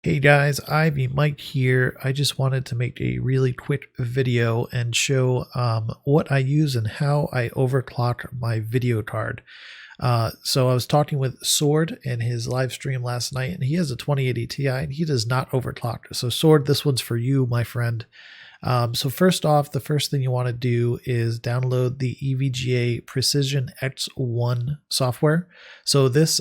Hey guys, Ivy Mike here. I just wanted to make a really quick video and show what I use and how I overclock my video card. So I was talking with Sword in his live stream last night, and he has a 2080 Ti and he does not overclock. So Sword, this one's for you, my friend. So first off, the first thing you want to do is download the EVGA Precision X1 software. So this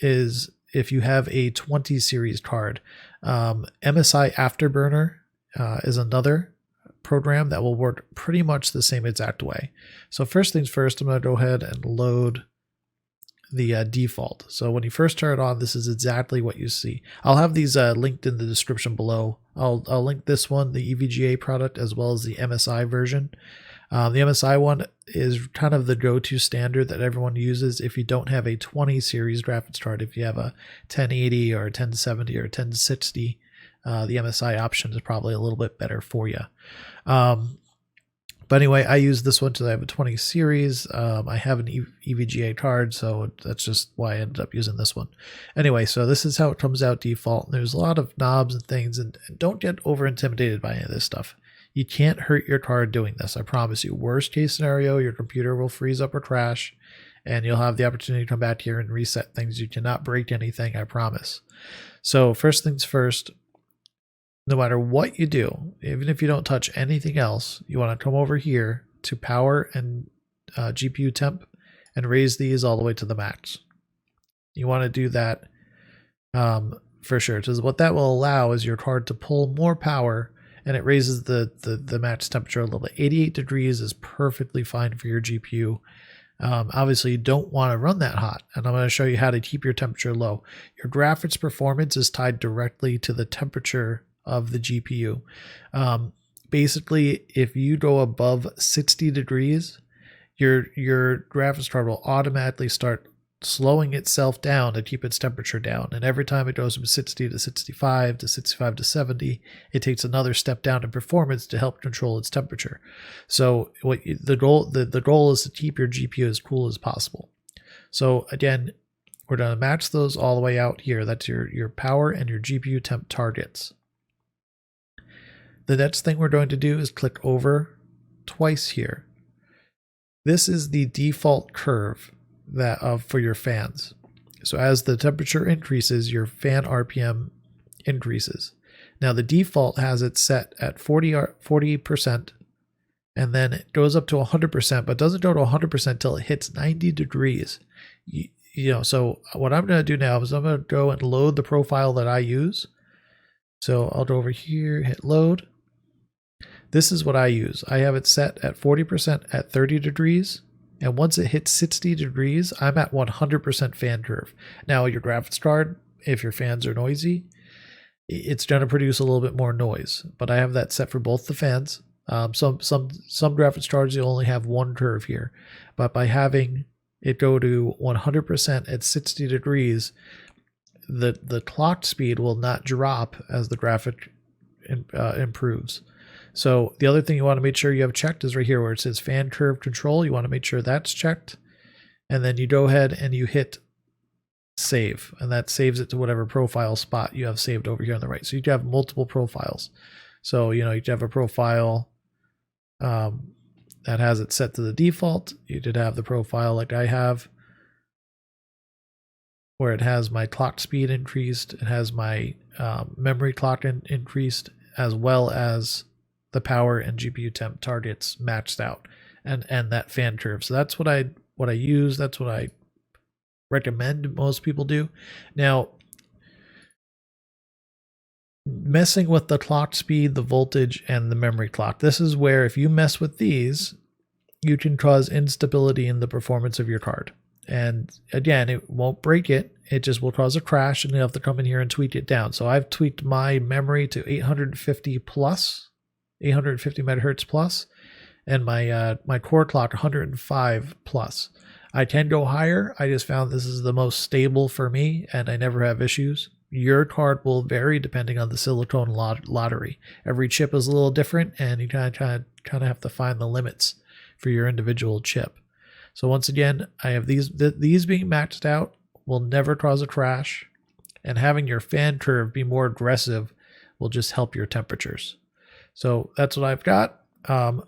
is if you have a 20 series card. MSI Afterburner is another program that will work pretty much the same exact way. So first things first, I'm going to go ahead and load the default. So when you first turn it on, this is exactly what you see. I'll have these linked in the description below. I'll link this one, the EVGA product, as well as the MSI version. The MSI one is kind of the go-to standard that everyone uses if you don't have a 20 series graphics card. If you have a 1080 or a 1070 or a 1060, the MSI option is probably a little bit better for you. But anyway, I use this one because I have a 20 series. I have an EVGA card, so that's just why I ended up using this one. Anyway, so this is how it comes out default. There's a lot of knobs and things, and don't get over intimidated by any of this stuff. You can't hurt your card doing this, I promise you. Worst case scenario, your computer will freeze up or crash, and you'll have the opportunity to come back here and reset things. You cannot break anything, I promise. So first things first, no matter what you do, even if you don't touch anything else, you want to come over here to power and GPU temp and raise these all the way to the max. You want to do that for sure, because what that will allow is your card to pull more power, and it raises the max temperature a little bit. 88 degrees is perfectly fine for your GPU. Obviously, you don't want to run that hot, and I'm going to show you how to keep your temperature low. Your graphics performance is tied directly to the temperature of the GPU. Basically, if you go above 60 degrees, your graphics card will automatically start slowing itself down to keep its temperature down, and every time it goes from 60 to 65 to 65 to 70, it takes another step down in performance to help control its temperature. So the goal is to keep your GPU as cool as possible. So again, we're going to match those all the way out here. That's your power and your GPU temp targets. The next thing we're going to do is click over twice here. This is the default curve for your fans. So as the temperature increases, your fan RPM increases. Now the default has it set at 40%, and then it goes up to 100%, but doesn't go to 100% until it hits 90 degrees. So what I'm going to do now is I'm going to go and load the profile that I use. So I'll go over here, hit load. This is what I use. I have it set at 40% at 30 degrees. And once it hits 60 degrees, I'm at 100% fan curve. Now your graphics card, if your fans are noisy, it's going to produce a little bit more noise. But I have that set for both the fans. Some graphics cards, you only have one curve here. But by having it go to 100% at 60 degrees, the clock speed will not drop as the graphic improves. So the other thing you want to make sure you have checked is right here where it says fan curve control. You want to make sure that's checked. And then you go ahead and you hit save. And that saves it to whatever profile spot you have saved over here on the right. So you can have multiple profiles. So, you can have a profile that has it set to the default. You could have the profile like I have, where it has my clock speed increased. It has my memory clock increased, as well as the power and GPU temp targets matched out, and that fan curve. So that's what I use. That's what I recommend most people do. Now, messing with the clock speed, the voltage, and the memory clock. This is where if you mess with these, you can cause instability in the performance of your card. And again, it won't break it. It just will cause a crash, and you have to come in here and tweak it down. So I've tweaked my memory to 850 megahertz plus, and my core clock 105 plus. I can go higher. I just found this is the most stable for me, and I never have issues. Your card will vary depending on the silicone lottery. Every chip is a little different, and you kind of have to find the limits for your individual chip. So once again, I have these being maxed out will never cause a crash. and having your fan curve be more aggressive will just help your temperatures. So that's what I've got.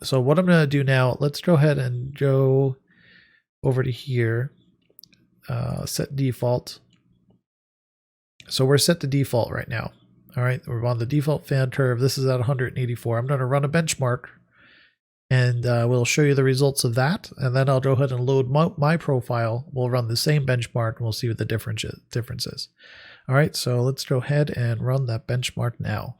So what I'm going to do now, let's go ahead and go over to here, set default. So we're set to default right now. All right, we're on the default fan curve. This is at 184. I'm going to run a benchmark, and we'll show you the results of that. And then I'll go ahead and load my profile. We'll run the same benchmark, and we'll see what the difference is. All right, so let's go ahead and run that benchmark now.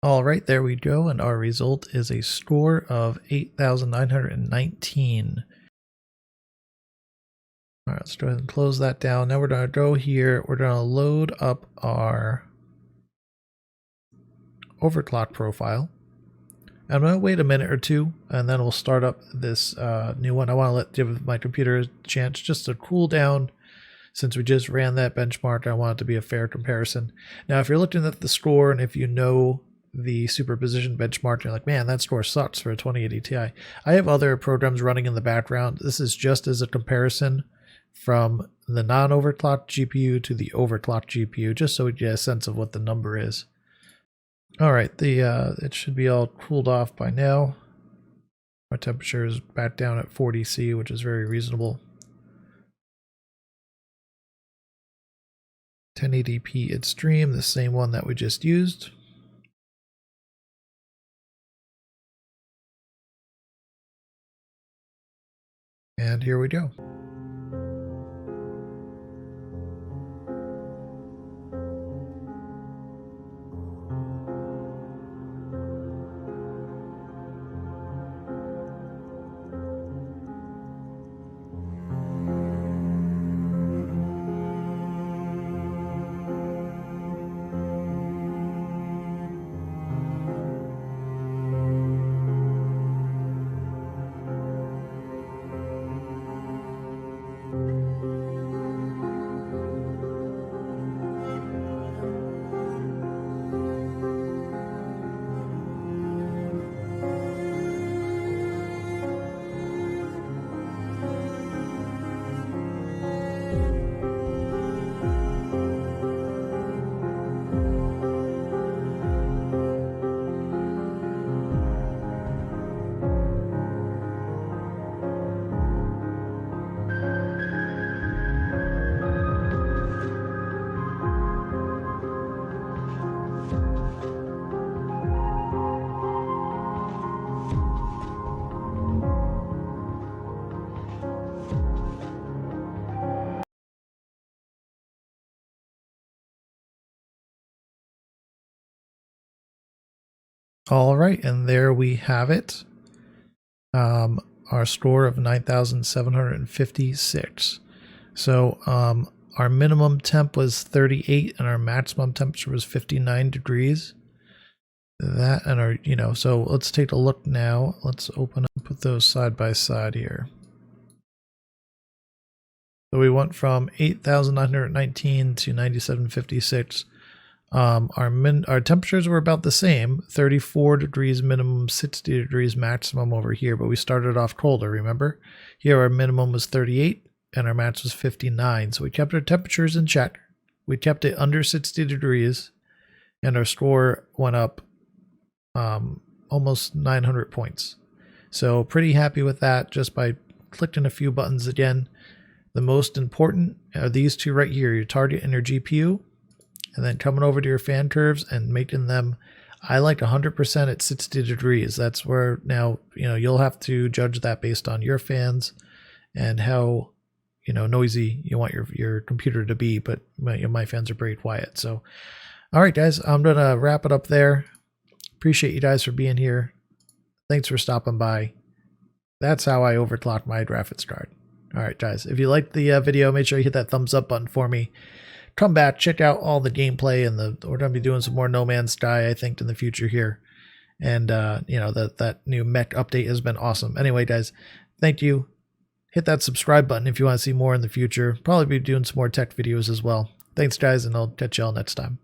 All right, there we go, and our result is a score of 8,919. All right, let's go ahead and close that down. Now we're going to go here. We're going to load up our overclock profile. I'm going to wait a minute or two, and then we'll start up this new one. I want to give my computer a chance just to cool down. Since we just ran that benchmark, I want it to be a fair comparison. Now, if you're looking at the score, and if you know the superposition benchmark, you're like, man, that score sucks for a 2080 Ti. I have other programs running in the background. This is just as a comparison from the non-overclocked GPU to the overclocked GPU, just so we get a sense of what the number is. All right, it should be all cooled off by now. Our temperature is back down at 40 C, which is very reasonable. 1080p Extreme, the same one that we just used. And here we go. All right, and there we have it. Our score of 9,756. So our minimum temp was 38 and our maximum temperature was 59 degrees. That and our, so let's take a look now. Let's open up, put those side by side here. So we went from 8,919 to 9,756. Our temperatures were about the same, 34 degrees minimum, 60 degrees maximum over here, but we started off colder, remember? Here our minimum was 38 and our max was 59, so we kept our temperatures in check. We kept it under 60 degrees and our score went up almost 900 points. So pretty happy with that just by clicking a few buttons again. The most important are these two right here, your target and your GPU, and then coming over to your fan curves and making them, I like 100% at 60 degrees. That's where now, you'll have to judge that based on your fans and how, noisy you want your computer to be, but my fans are pretty quiet. So, all right, guys, I'm going to wrap it up there. Appreciate you guys for being here. Thanks for stopping by. That's how I overclock my graphics card. All right, guys, if you liked the video, make sure you hit that thumbs up button for me. Come back, check out all the gameplay, and we're going to be doing some more No Man's Sky, I think, in the future here. And, that new mech update has been awesome. Anyway, guys, thank you. Hit that subscribe button if you want to see more in the future. Probably be doing some more tech videos as well. Thanks, guys, and I'll catch y'all next time.